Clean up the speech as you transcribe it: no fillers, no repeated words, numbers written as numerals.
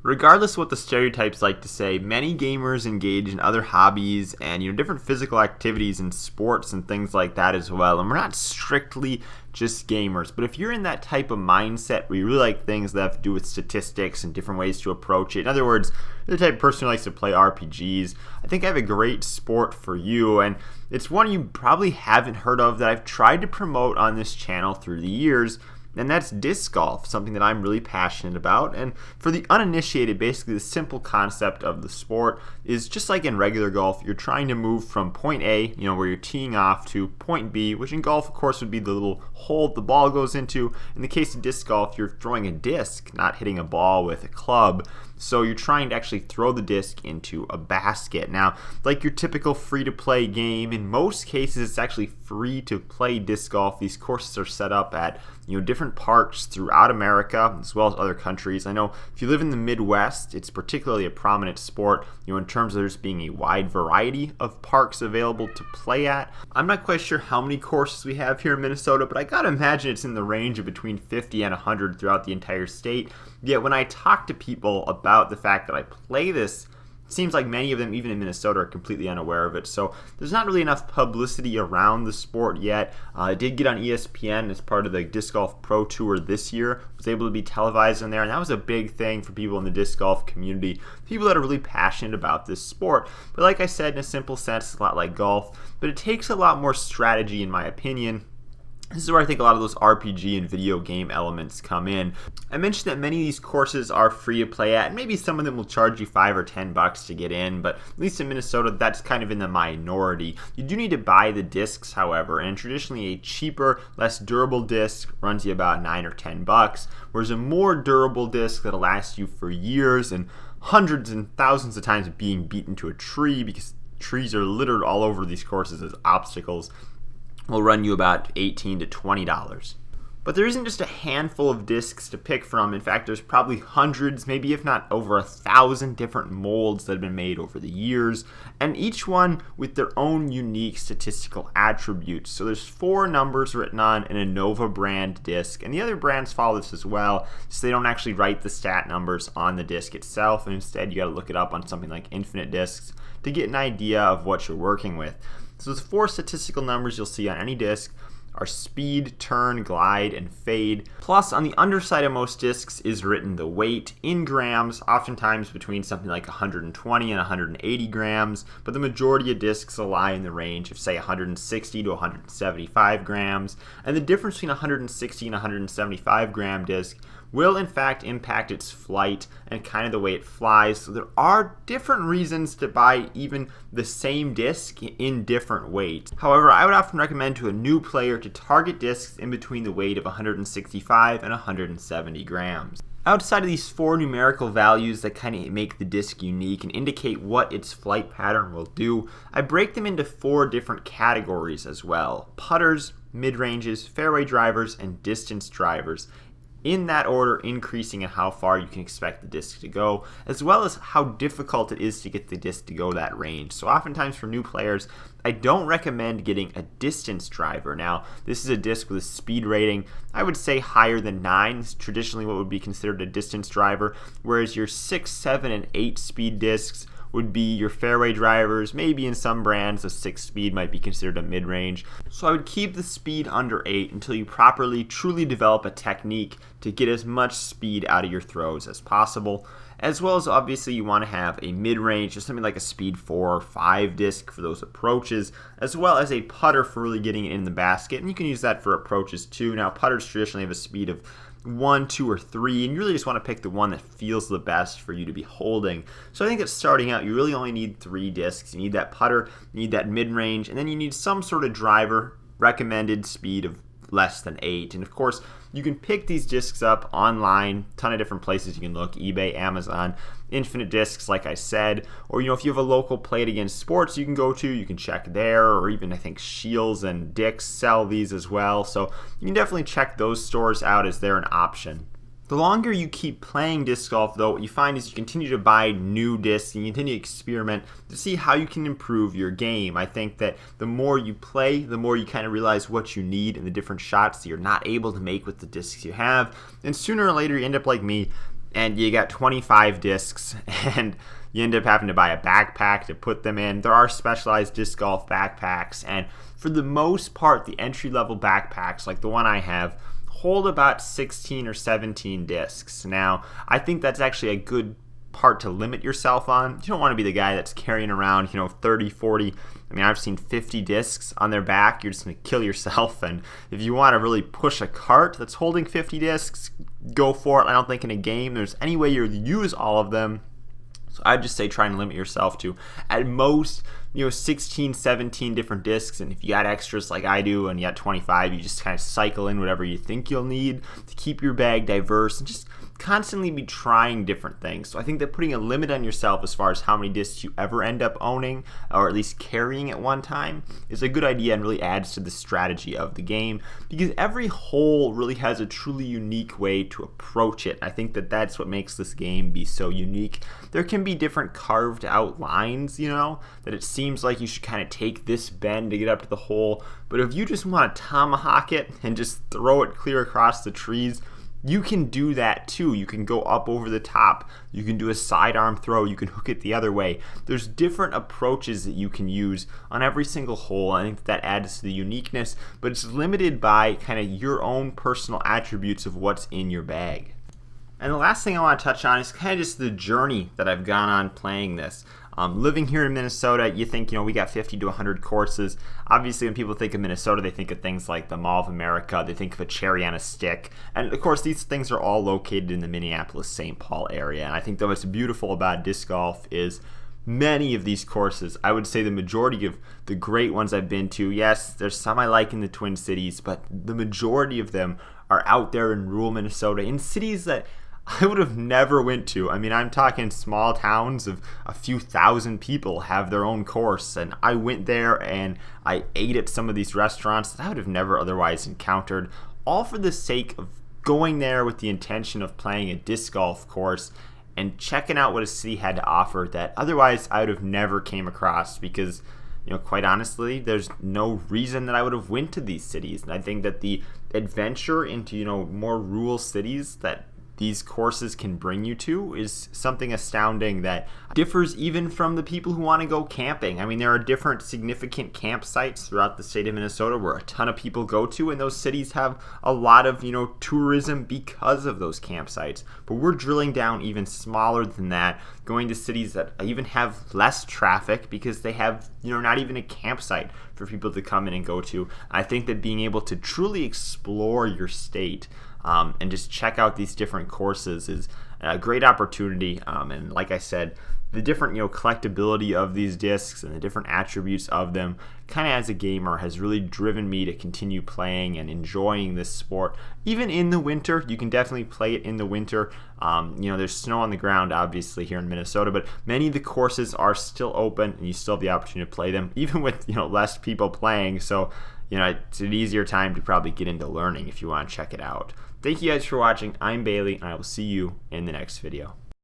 Regardless of what the stereotypes like to say, many gamers engage in other hobbies and different physical activities and sports and things like that as well. And we're not strictly just gamers, but if you're in that type of mindset where you really like things that have to do with statistics and different ways to approach it, in other words, you're the type of person who likes to play RPGs, I think I have a great sport for you, and it's one you probably haven't heard of that I've tried to promote on this channel through the years. And that's disc golf, something that I'm really passionate about. And for the uninitiated, basically the simple concept of the sport is just like in regular golf, you're trying to move from point A, where you're teeing off, to point B, which in golf, of course, would be the little hole the ball goes into. In the case of disc golf, you're throwing a disc, not hitting a ball with a club. So you're trying to actually throw the disc into a basket. Now, like your typical free-to-play game, in most cases it's actually free to play disc golf. These courses are set up at different parks throughout America as well as other countries. I know if you live in the Midwest, it's particularly a prominent sport, in terms of there's being a wide variety of parks available to play at. I'm not quite sure how many courses we have here in Minnesota, but I gotta imagine it's in the range of between 50 and 100 throughout the entire state. Yet when I talk to people about the fact that I play this, it seems like many of them, even in Minnesota, are completely unaware of it. So there's not really enough publicity around the sport yet. It did get on ESPN as part of the Disc Golf Pro Tour this year. It was able to be televised on there, and that was a big thing for people in the disc golf community, people that are really passionate about this sport. But like I said, in a simple sense, it's a lot like golf, but it takes a lot more strategy, in my opinion. This is where I think a lot of those RPG and video game elements come in. I mentioned that many of these courses are free to play at, and maybe some of them will charge you $5 or $10 to get in, but at least in Minnesota, that's kind of in the minority. You do need to buy the discs, however, and traditionally a cheaper, less durable disc runs you about $9 or $10, whereas a more durable disc that'll last you for years and hundreds and thousands of times being beaten to a tree, because trees are littered all over these courses as obstacles, will run you about $18 to $20. But there isn't just a handful of discs to pick from. In fact, there's probably hundreds, maybe if not over 1,000 different molds that have been made over the years, and each one with their own unique statistical attributes. So there's 4 numbers written on an Innova brand disc, and the other brands follow this as well, so they don't actually write the stat numbers on the disc itself, and instead you got to look it up on something like Infinite Discs to get an idea of what you're working with. So the 4 statistical numbers you'll see on any disc are speed, turn, glide, and fade. Plus, on the underside of most discs is written the weight in grams, oftentimes between something like 120 and 180 grams, but the majority of discs will lie in the range of, say, 160 to 175 grams. And the difference between 160 and 175 gram disc will in fact impact its flight and kind of the way it flies. So there are different reasons to buy even the same disc in different weights. However, I would often recommend to a new player to target discs in between the weight of 165 and 170 grams. Outside of these 4 numerical values that kind of make the disc unique and indicate what its flight pattern will do, I break them into 4 different categories as well: putters, mid-ranges, fairway drivers, and distance drivers. In that order, increasing in how far you can expect the disc to go, as well as how difficult it is to get the disc to go that range. So oftentimes for new players, I don't recommend getting a distance driver. Now, this is a disc with a speed rating, I would say higher than 9. It's traditionally what would be considered a distance driver, whereas your 6, 7, and 8 speed discs would be your fairway drivers. Maybe in some brands a 6 speed might be considered a mid-range. So I would keep the speed under 8 until you properly, truly develop a technique to get as much speed out of your throws as possible. As well as obviously you want to have a mid-range, or something like a speed 4 or 5 disc for those approaches, as well as a putter for really getting it in the basket. And you can use that for approaches too. Now putters traditionally have a speed of 1, 2, or 3, and you really just want to pick the one that feels the best for you to be holding. So I think that starting out, you really only need 3 discs. You need that putter, you need that mid-range, and then you need some sort of driver, recommended speed of less than 8. And of course, you can pick these discs up online, ton of different places you can look: eBay, Amazon, Infinite Discs, like I said, or if you have a local Play It Again Sports you can go to, you can check there, or even I think Shields and Dick's sell these as well. So you can definitely check those stores out as they're an option. The longer you keep playing disc golf, though, what you find is you continue to buy new discs and you continue to experiment to see how you can improve your game. I think that the more you play, the more you kind of realize what you need and the different shots that you're not able to make with the discs you have. And sooner or later, you end up like me, and you got 25 discs, and you end up having to buy a backpack to put them in. There are specialized disc golf backpacks, and for the most part, the entry-level backpacks, like the one I have, hold about 16 or 17 discs. Now, I think that's actually a good part to limit yourself on. You don't want to be the guy that's carrying around, 30, 40. I mean, I've seen 50 discs on their back. You're just going to kill yourself. And if you want to really push a cart that's holding 50 discs, go for it. I don't think in a game there's any way you'll use all of them. So I'd just say try and limit yourself to, at most, 16, 17 different discs. And if you got extras like I do and you got 25, you just kind of cycle in whatever you think you'll need to keep your bag diverse and just constantly be trying different things. So I think that putting a limit on yourself as far as how many discs you ever end up owning, or at least carrying at one time, is a good idea and really adds to the strategy of the game, because every hole really has a truly unique way to approach it. I think that that's what makes this game be so unique. There can be different carved out lines, that it seems like you should kind of take this bend to get up to the hole, but if you just want to tomahawk it and just throw it clear across the trees, you can do that too. You can go up over the top. You can do a sidearm throw. You can hook it the other way. There's different approaches that you can use on every single hole. I think that adds to the uniqueness, but it's limited by kind of your own personal attributes of what's in your bag. And the last thing I want to touch on is kind of just the journey that I've gone on playing this. Living here in Minnesota, you think, we got 50 to 100 courses. Obviously, when people think of Minnesota, they think of things like the Mall of America. They think of a cherry on a stick. And, of course, these things are all located in the Minneapolis-St. Paul area. And I think the most beautiful about disc golf is many of these courses. I would say the majority of the great ones I've been to, yes, there's some I like in the Twin Cities, but the majority of them are out there in rural Minnesota, in cities that I would have never went to. I mean, I'm talking small towns of a few thousand people have their own course, and I went there and I ate at some of these restaurants that I would have never otherwise encountered, all for the sake of going there with the intention of playing a disc golf course and checking out what a city had to offer that otherwise I would have never came across, because quite honestly, there's no reason that I would have went to these cities. And I think that the adventure into more rural cities that these courses can bring you to is something astounding that differs even from the people who want to go camping. I mean, there are different significant campsites throughout the state of Minnesota where a ton of people go to, and those cities have a lot of, tourism because of those campsites. But we're drilling down even smaller than that, going to cities that even have less traffic because they have, not even a campsite for people to come in and go to. I think that being able to truly explore your state and just check out these different courses is a great opportunity. And like I said, the different collectability of these discs and the different attributes of them, kind of as a gamer, has really driven me to continue playing and enjoying this sport. Even in the winter, you can definitely play it in the winter. There's snow on the ground, obviously, here in Minnesota, but many of the courses are still open, and you still have the opportunity to play them, even with less people playing. So it's an easier time to probably get into learning if you want to check it out. Thank you guys for watching. I'm Bailey, and I will see you in the next video.